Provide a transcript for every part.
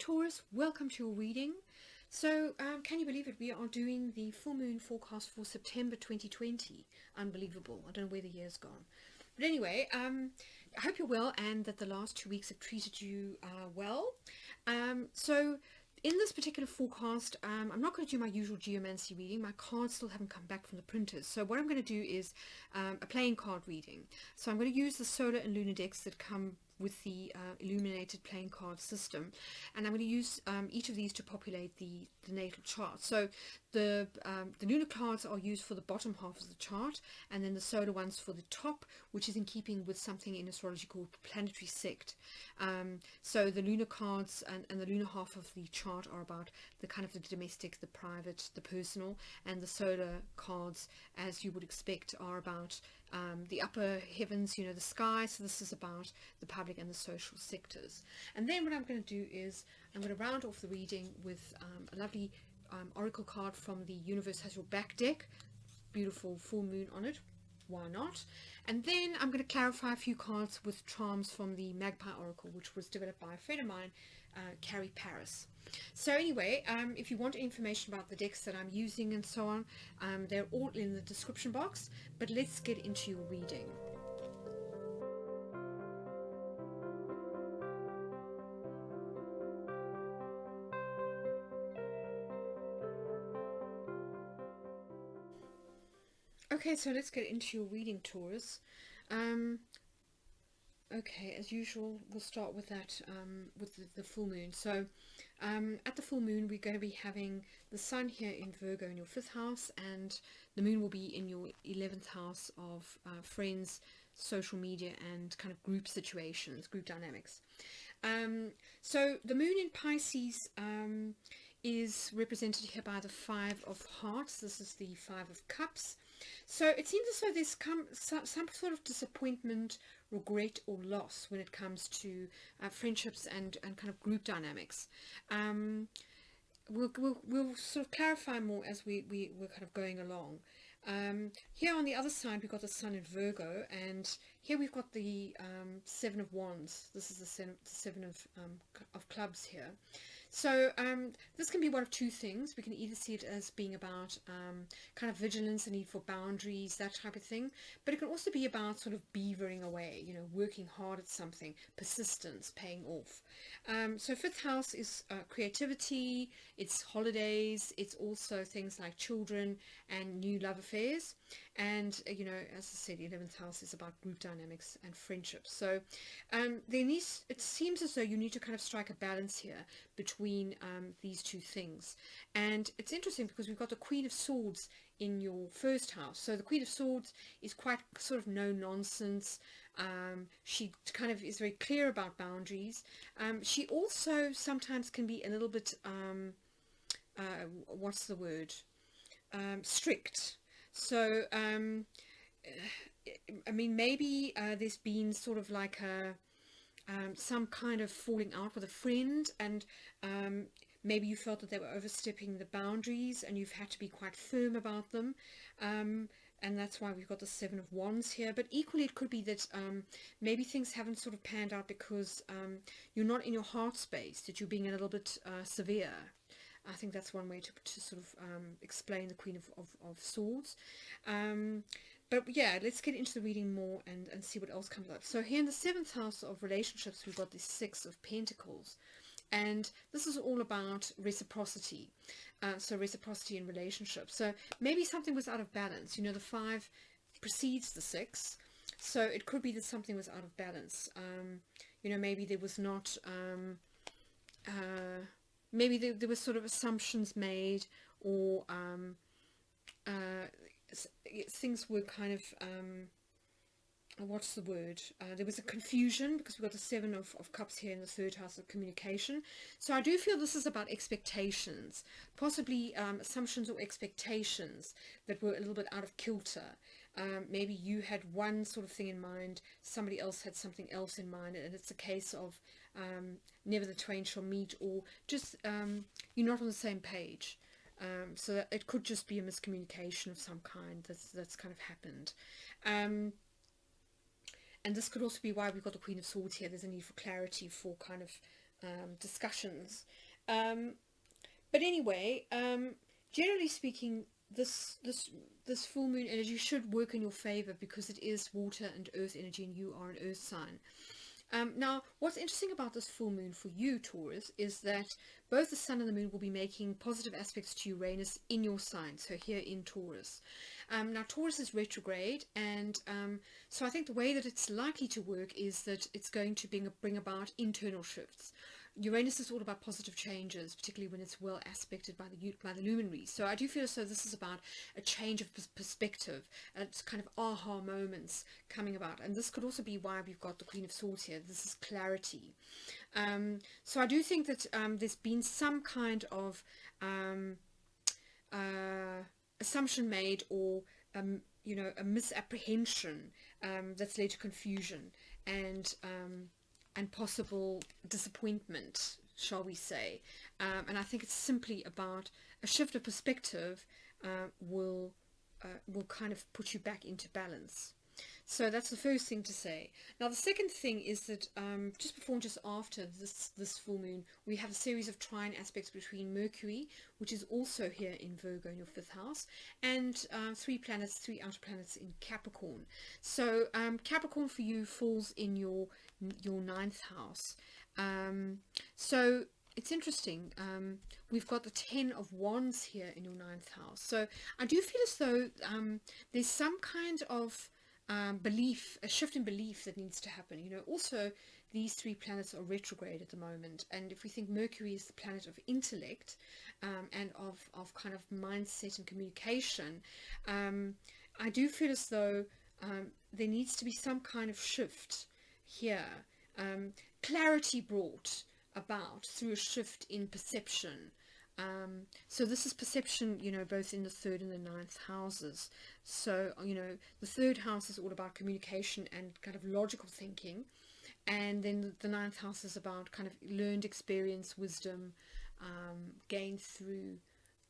Taurus, welcome to your reading. So can you believe it? We are doing the full moon forecast for September 2020. Unbelievable. I don't know where the year's gone. But anyway, I hope you're well and that the last 2 weeks have treated you well. So in this particular forecast, I'm not going to do my usual geomancy reading. My cards still haven't come back from the printers. So what I'm going to do is a playing card reading. So I'm going to use the solar and lunar decks that come with the Illuminated playing card system, and I'm going to use each of these to populate the natal chart. So the lunar cards are used for the bottom half of the chart, and then the solar ones for the top, which is in keeping with something in astrology called planetary sect. So the lunar cards and the lunar half of the chart are about the kind of the domestic, the private, the personal, and the solar cards, as you would expect, are about the upper heavens, you know, the sky. So this is about the public and the social sectors. And then what I'm going to do is I'm going to round off the reading with a lovely oracle card from the Universe Has Your Back deck. Beautiful full moon on it. Why not? And then I'm going to clarify a few cards with charms from the Magpie Oracle, which was developed by a friend of mine, Carrie Paris. So anyway, if you want information about the decks that I'm using and so on, they're all in the description box. But let's get into your reading. Okay, so let's get into your reading, Taurus. Okay, as usual, we'll start with that, with the full moon. So at the full moon, we're going to be having the sun here in Virgo in your 5th house, and the moon will be in your 11th house of friends, social media, and kind of group situations, group dynamics. So the moon in Pisces is represented here by the 5 of hearts. This is the 5 of cups. So it seems as though there's some sort of disappointment, regret, or loss when it comes to friendships and kind of group dynamics. We'll sort of clarify more as we're kind of going along. Here on the other side, we've got the sun in Virgo, and here we've got the 7 of wands. This is the 7 of clubs here. So this can be one of two things. We can either see it as being about kind of vigilance, the need for boundaries, that type of thing, but it can also be about sort of beavering away, you know, working hard at something, persistence, paying off. So 5th house is creativity, it's holidays, it's also things like children and new love affairs, and you know, as I said, the 11th house is about group dynamics and friendships. So it seems as though you need to kind of strike a balance here between these two things. And it's interesting because we've got the Queen of Swords in your 1st house. So the Queen of Swords is quite sort of no nonsense. She kind of is very clear about boundaries. She also sometimes can be a little bit what's the word, strict. So I mean, maybe there's been sort of like a some kind of falling out with a friend, and maybe you felt that they were overstepping the boundaries and you've had to be quite firm about them, and that's why we've got the 7 of wands here. But equally it could be that maybe things haven't sort of panned out because you're not in your heart space, that you're being a little bit severe. I think that's one way to sort of explain the Queen of Swords. But yeah, let's get into the reading more and see what else comes up. So here in the 7th house of relationships, we've got the 6 of Pentacles. And this is all about reciprocity. So reciprocity in relationships. So maybe something was out of balance. You know, the 5 precedes the 6. So it could be that something was out of balance. You know, maybe there was not... maybe there was sort of assumptions made, or things were kind of, what's the word? There was a confusion because we've got the 7 of cups here in the 3rd house of communication. So I do feel this is about expectations, possibly assumptions or expectations that were a little bit out of kilter. Maybe you had one sort of thing in mind, somebody else had something else in mind, and it's a case of never the twain shall meet, or just you're not on the same page. So that it could just be a miscommunication of some kind that's kind of happened. And this could also be why we've got the Queen of Swords here. There's a need for clarity, for kind of discussions. But anyway, generally speaking, this full moon energy should work in your favor because it is water and earth energy, and you are an earth sign. Now, what's interesting about this full moon for you, Taurus, is that both the sun and the moon will be making positive aspects to Uranus in your sign, so here in Taurus. Now, Taurus is retrograde, and so I think the way that it's likely to work is that it's going to bring about internal shifts. Uranus is all about positive changes, particularly when it's well aspected by the luminaries. So I do feel as though this is about a change of perspective. It's kind of aha moments coming about. And this could also be why we've got the Queen of Swords here. This is clarity. So I do think that there's been some kind of assumption made, or a misapprehension that's led to confusion and possible disappointment, shall we say. And I think it's simply about a shift of perspective will kind of put you back into balance. So that's the first thing to say. Now, the second thing is that just before and just after this full moon, we have a series of trine aspects between Mercury, which is also here in Virgo in your 5th house, and three outer planets in Capricorn. So Capricorn for you falls in your 9th house. So it's interesting. We've got the 10 of Wands here in your 9th house. So I do feel as though there's some kind of belief, a shift in belief that needs to happen. Also these 3 planets are retrograde at the moment, and if we think Mercury is the planet of intellect and of kind of mindset and communication, I do feel as though there needs to be some kind of shift here, clarity brought about through a shift in perception. So this is perception, both in the 3rd and the 9th houses. So, the 3rd house is all about communication and kind of logical thinking. And then the 9th house is about kind of learned experience, wisdom, gained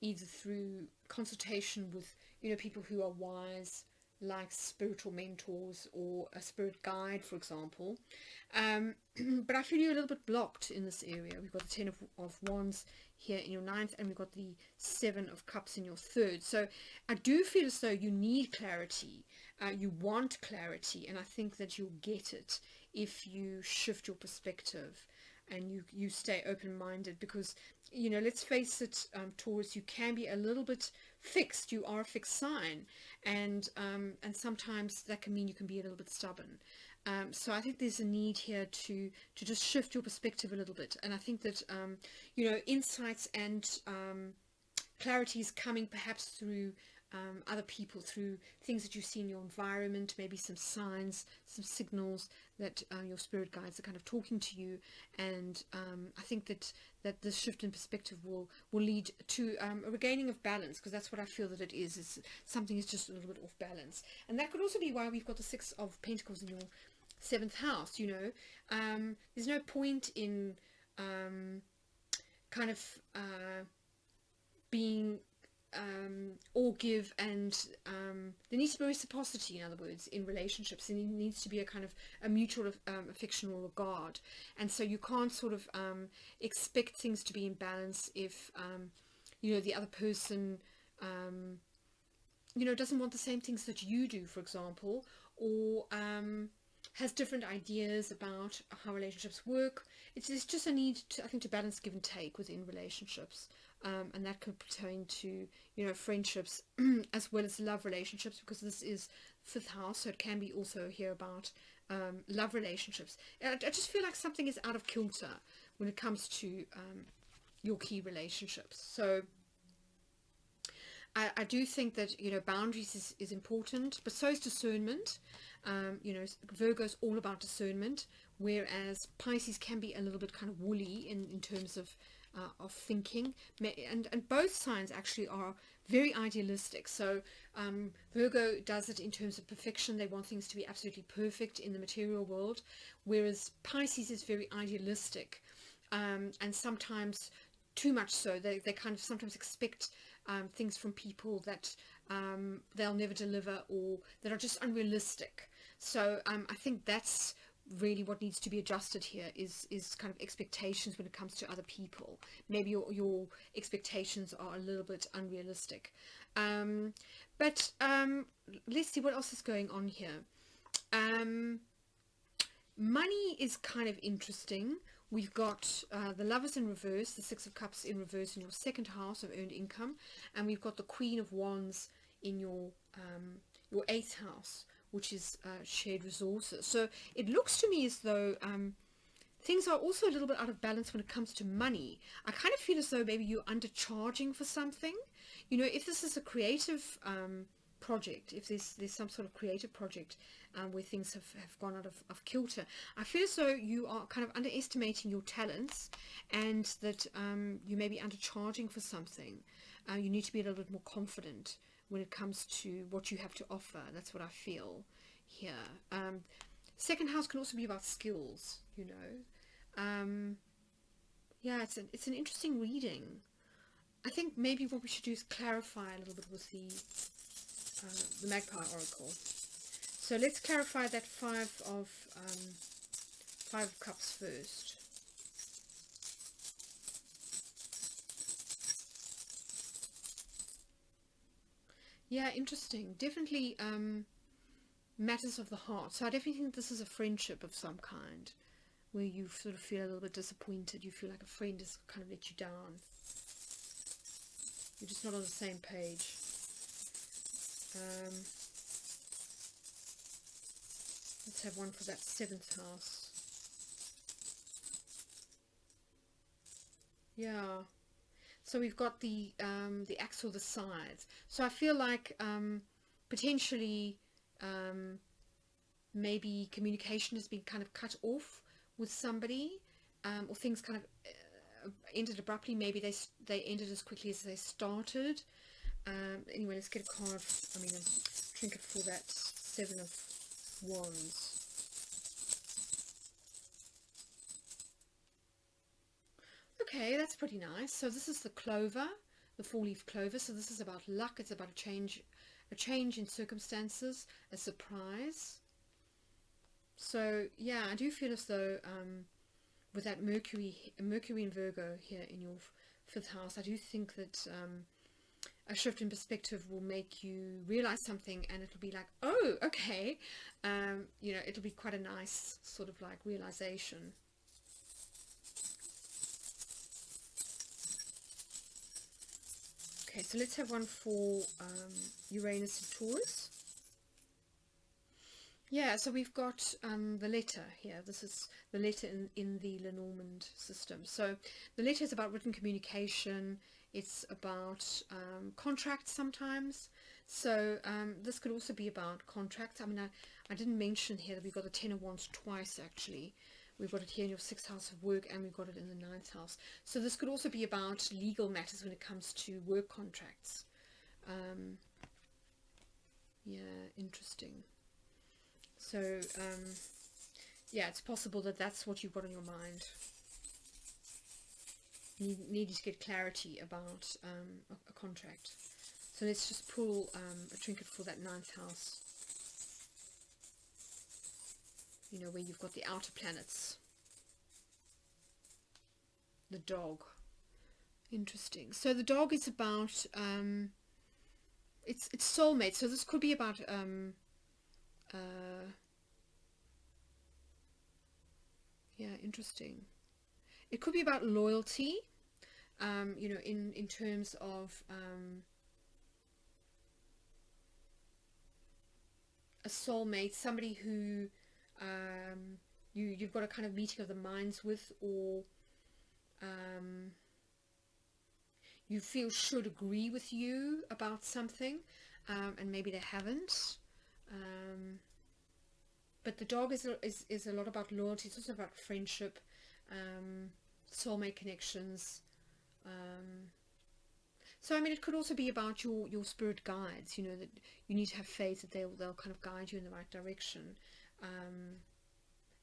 either through consultation with, people who are wise, like spiritual mentors or a spirit guide, for example. But I feel you're a little bit blocked in this area. We've got the 10 of Wands here in your 9th, and we've got the 7 of Cups in your 3rd. So I do feel as though you need clarity. You want clarity, and I think that you'll get it if you shift your perspective and you stay open-minded, because let's face it, Taurus, you can be a little bit fixed. You are a fixed sign, and sometimes that can mean you can be a little bit stubborn. So I think there's a need here to just shift your perspective a little bit, and I think that insights and clarity is coming perhaps through other people, through things that you see in your environment, maybe some signs, some signals that your spirit guides are kind of talking to you. And I think that this shift in perspective will lead to a regaining of balance, because that's what I feel that it is. Something is just a little bit off balance, and that could also be why we've got the 6 of Pentacles in your 7th house. There's no point in kind of being all give, and there needs to be reciprocity, in other words, in relationships, and there needs to be a kind of a mutual affection or regard. And so you can't sort of expect things to be in balance if the other person doesn't want the same things that you do, for example, or has different ideas about how relationships work. It's just a need to balance give and take within relationships. And that could pertain to, friendships as well as love relationships, because this is 5th house, so it can be also here about love relationships. I just feel like something is out of kilter when it comes to your key relationships. So I do think that, boundaries is important, but so is discernment. Virgo is all about discernment, whereas Pisces can be a little bit kind of woolly in terms of thinking, and both signs actually are very idealistic. So Virgo does it in terms of perfection. They want things to be absolutely perfect in the material world, whereas Pisces is very idealistic, and sometimes too much so. They kind of sometimes expect things from people that they'll never deliver, or that are just unrealistic. So I think that's really what needs to be adjusted here is kind of expectations when it comes to other people. Maybe your expectations are a little bit unrealistic. But let's see what else is going on here. Money is kind of interesting. We've got the Lovers in reverse, the Six of Cups in reverse in your second house of earned income, and we've got the Queen of Wands in your eighth house, which is shared resources. So it looks to me as though things are also a little bit out of balance when it comes to money. I kind of feel as though maybe you're undercharging for something. You know, if this is a creative project, if there's some sort of creative project where things have gone out of kilter, I feel as though you are kind of underestimating your talents, and that you may be undercharging for something. You need to be a little bit more confident when it comes to what you have to offer. That's what I feel here. Second house can also be about skills, you know. Yeah, it's an interesting reading. I think maybe what we should do is clarify a little bit with the Magpie Oracle. So let's clarify that Five of Cups first. Yeah, interesting. Definitely matters of the heart. So I definitely think this is a friendship of some kind, where you sort of feel a little bit disappointed. You feel like a friend has kind of let you down. You're just not on the same page. Let's have one for that seventh house. Yeah. So we've got the axe or the scythe. So I feel like potentially maybe communication has been kind of cut off with somebody, or things kind of ended abruptly. Maybe they ended as quickly as they started. Anyway, let's get a card. A trinket for that Seven of Wands. Okay, that's pretty nice. So this is the clover, the four-leaf clover. So this is about luck. It's about a change in circumstances, a surprise. So yeah, I do feel as though with that Mercury in Virgo here in your fifth house, I do think that a shift in perspective will make you realize something, and it'll be like, oh, okay, you know, it'll be quite a nice sort of like realization. Okay, so let's have one for Uranus and Taurus. Yeah, so we've got the letter here. This is the letter in the Lenormand system. So the letter is about written communication. It's about contracts sometimes. So this could also be about contracts. I mean, I didn't mention here that we've got the Ten of Wands twice, actually. We've got it here in your sixth house of work, and we've got it in the ninth house. So this could also be about legal matters when it comes to work contracts. Yeah, interesting. So, yeah, it's possible that that's what you've got on your mind. Needing to get clarity about a contract. So let's just pull a trinket for that ninth house. You know, where you've got the outer planets. The dog. Interesting. So the dog is about, it's soulmate. So this could be about, yeah, interesting. It could be about loyalty, you know, in terms of a soulmate, somebody who you've got a kind of meeting of the minds with, or you feel should agree with you about something, and maybe they haven't. But the dog is a lot about loyalty. It's also about friendship, soulmate connections. So I mean, it could also be about your spirit guides. You know, that you need to have faith that they'll kind of guide you in the right direction,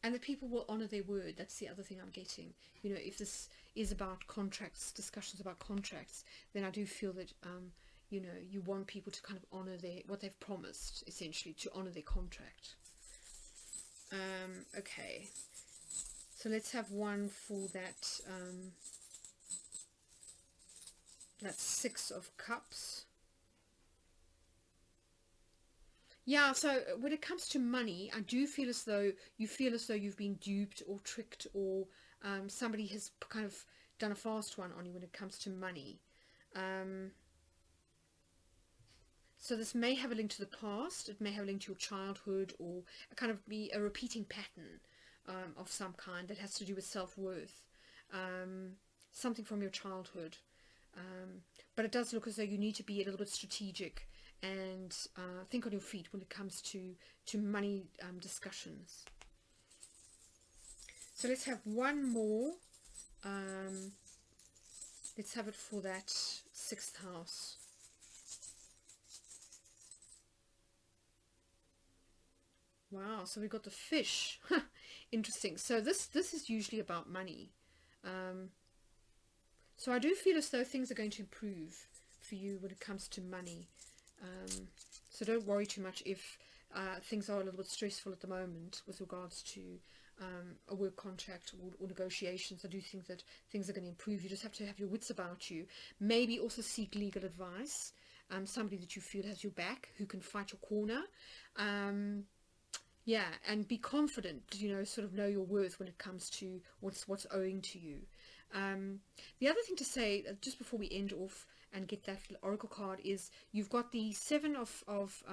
and that people will honor their word. That's the other thing I'm getting. You know, if this is about contracts, discussions about contracts, then I do feel that you know, you want people to kind of honor what they've promised, essentially, to honor their contract. Okay, so let's have one for that, that's 6 of Cups. Yeah, so when it comes to money, I do feel as though you feel as though you've been duped or tricked, or somebody has kind of done a fast one on you when it comes to money. So this may have a link to the past, it may have a link to your childhood, or kind of be a repeating pattern of some kind that has to do with self-worth, something from your childhood. But it does look as though you need to be a little bit strategic and think on your feet when it comes to money discussions. So let's have one more. Let's have it for that 6th house. Wow, so we've got the Fish. Interesting. So this is usually about money. So I do feel as though things are going to improve for you when it comes to money. So don't worry too much if things are a little bit stressful at the moment with regards to a work contract or negotiations. I do think that things are going to improve. You just have to have your wits about you. Maybe also seek legal advice. Somebody that you feel has your back, who can fight your corner. Yeah, and be confident, you know, sort of know your worth when it comes to what's owing to you. The other thing to say, just before we end off and get that oracle card, is you've got the 7 of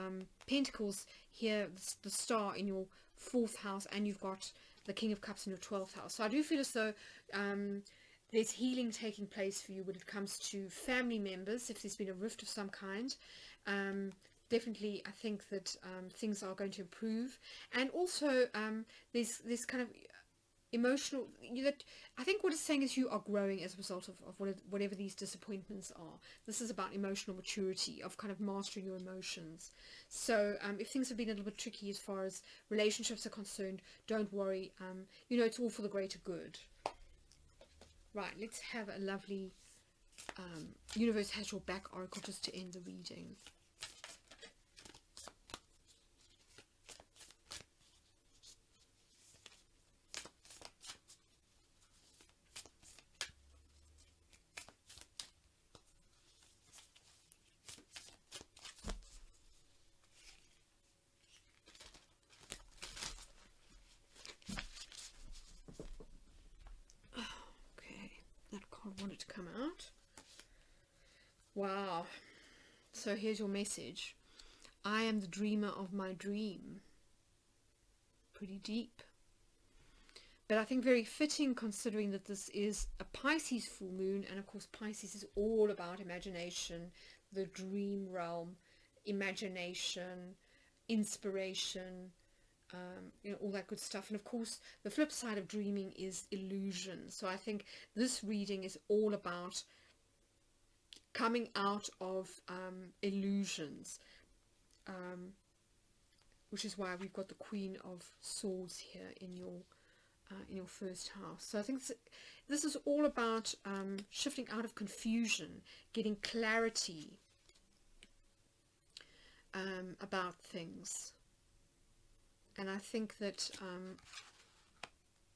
Pentacles here, the Star in your 4th house, and you've got the King of Cups in your 12th house. So I do feel as though there's healing taking place for you when it comes to family members, if there's been a rift of some kind. Definitely, I think that things are going to improve, and also there's kind of emotional. I think what it's saying is you are growing as a result of whatever these disappointments are. This is about emotional maturity, of kind of mastering your emotions. So if things have been a little bit tricky as far as relationships are concerned, don't worry. You know, it's all for the greater good. Right, let's have a lovely Universe Has Your Back oracle just to end the reading. Wanted to come out. Wow. So here's your message. I am the dreamer of my dream. Pretty deep, but I think very fitting, considering that this is a Pisces full moon, and of course Pisces is all about imagination, the dream realm, imagination, inspiration, you know, all that good stuff. And of course the flip side of dreaming is illusion. So I think this reading is all about coming out of illusions, which is why we've got the Queen of Swords here in your 1st house. So I think this is all about shifting out of confusion, getting clarity about things. And I think that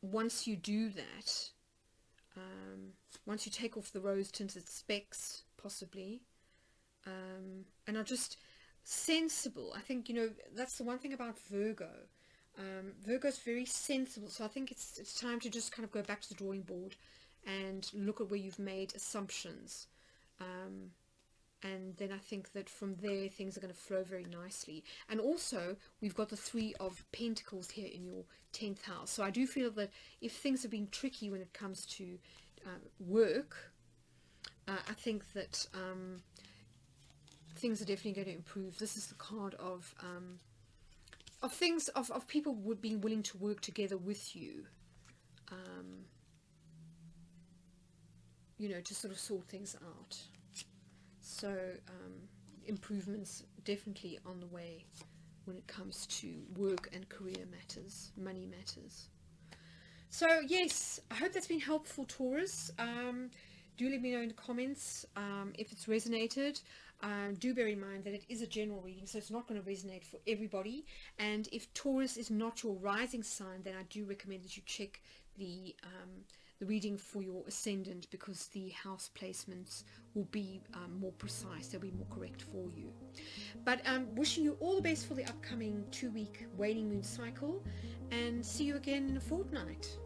once you do that, once you take off the rose-tinted specs, possibly, and are just sensible. I think, you know, that's the one thing about Virgo. Virgo's very sensible, so I think it's time to just kind of go back to the drawing board and look at where you've made assumptions. And then I think that from there things are going to flow very nicely. And also we've got the 3 of Pentacles here in your 10th house. So I do feel that if things have been tricky when it comes to work, I think that things are definitely going to improve. This is the card of things, of people being willing to work together with you, you know, to sort of sort things out. So improvements definitely on the way when it comes to work and career matters, money matters. So yes, I hope that's been helpful, Taurus. Do let me know in the comments if it's resonated. Do bear in mind that it is a general reading, so it's not going to resonate for everybody. And if Taurus is not your rising sign, then I do recommend that you check the reading for your ascendant, because the house placements will be more precise, they'll be more correct for you. But wishing you all the best for the upcoming 2-week waning moon cycle, and see you again in a fortnight.